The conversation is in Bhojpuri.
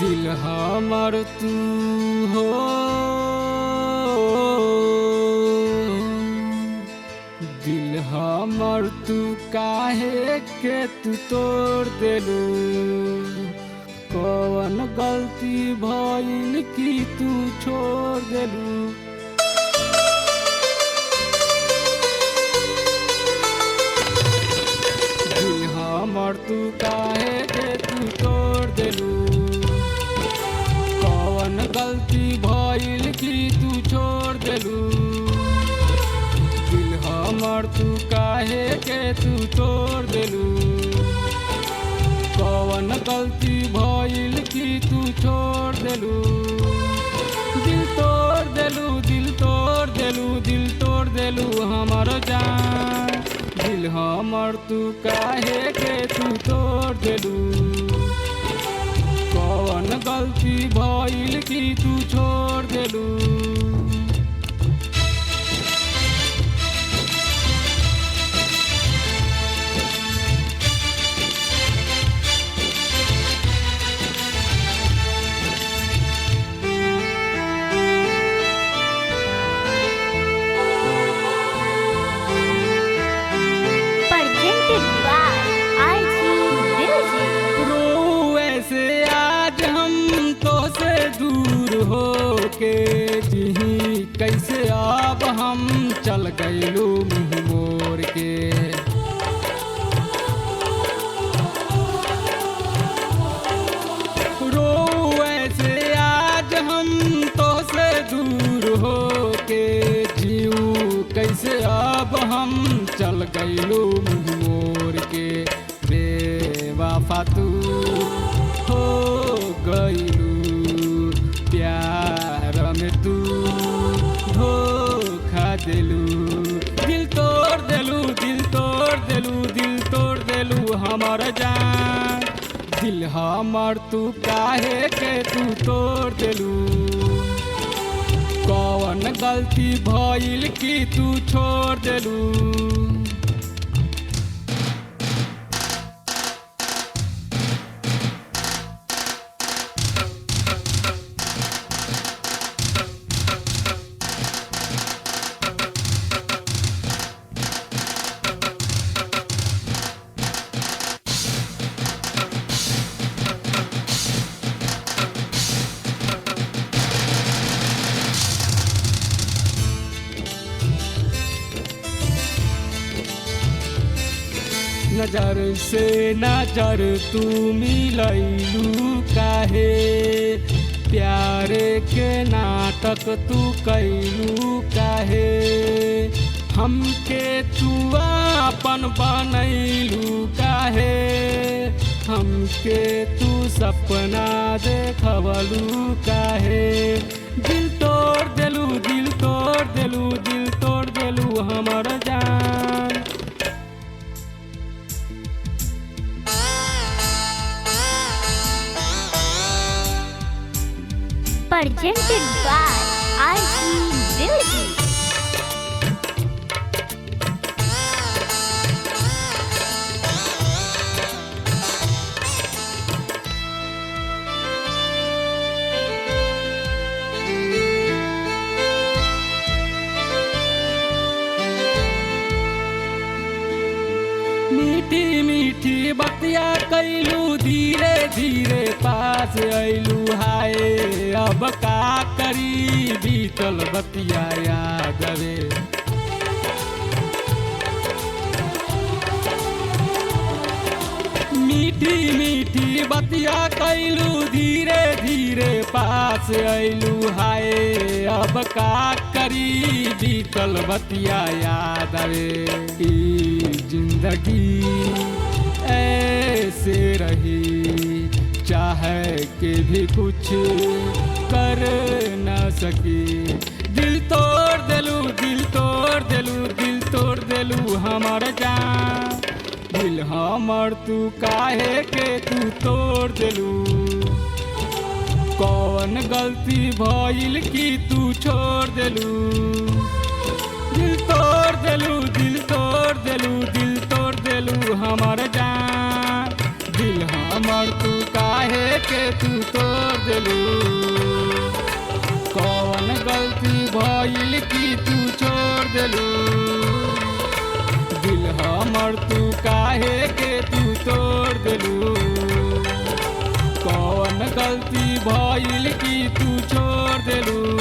दिल हमर तू हो, दिल हमर तू काहे के तू तोड़ देलू। कौन गलती भइल कि तू छोड़ देलू। दिल हमर तू काहे के तू तोड़ देलू। कौन गलती भइल कि तू छोड़ देलू। दिल हमर तू काहे के तू तोड़ देलू। कौन गलती भइल कि तू छोड़ देलू। दिल तोड़ देलू, दिल तोड़ देलू, दिल तोड़ देलू हमर जान। दिल हमर तू काहे के तू तोड़ देलू। कौन गलती भइल कि तू छोड़ देलू। दूर हो के जिही कैसे अब हम चल गइलू मुँह मोड़ के। रोए से आज हम तो से दूर हो के जीऊ कैसे अब हम चल गइलू मुँह मोड़ के। बेवफा तू हो गइलू, प्यार में तू धोखा देलू। दिल तोड़ देलू, दिल तोड़ देलू, दिल तोड़ देलू हमर जान। दिल हमर तू काहे के तू तोड़ देलू। कौन गलती भइल कि तू छोड़ देलू। नजर से नजर तू मिलैलू काहे। प्यार के नाटक तू कैलू काहे। हमके तू अपन बनैलू काहे। हमके तू सपना देखवलू काहे। दिल तोड़ देलू, दिल तोड़ देलू, दिल तोड़ देलू हमर जान। Presented by RG Music. मीठी मीठी बतिया कैलू, धीरे धीरे पास ऐलू। हाय अब का करी बीतल बतिया याद रे। मीठी मीठी बतिया कैलू, धीरे धीरे पास ऐलू। हाय अब का करी बीतल बतिया याद रे। जिंदगी ऐसे रही, चाहे के भी कुछ कर न सकी। दिल तोड़ देलू, दिल तोड़ देलू, दिल तोड़ देलू हमर जान। दिल हमर तू काहे के तू तोड़ देलू। कौन गलती भइल कि तू छोड़ देलू। दिल तोड़ देलू, दिल तोड़ देलू, दिल तोड़ देलू हमर जान। दिल हमर तू काहे के तू तोड़ देलू कौन गलती भइल की तू छोड़ देलू दिल हमर तू काहे के तू तोड़ देलू कौन गलती भइल की तू छोड़ देलू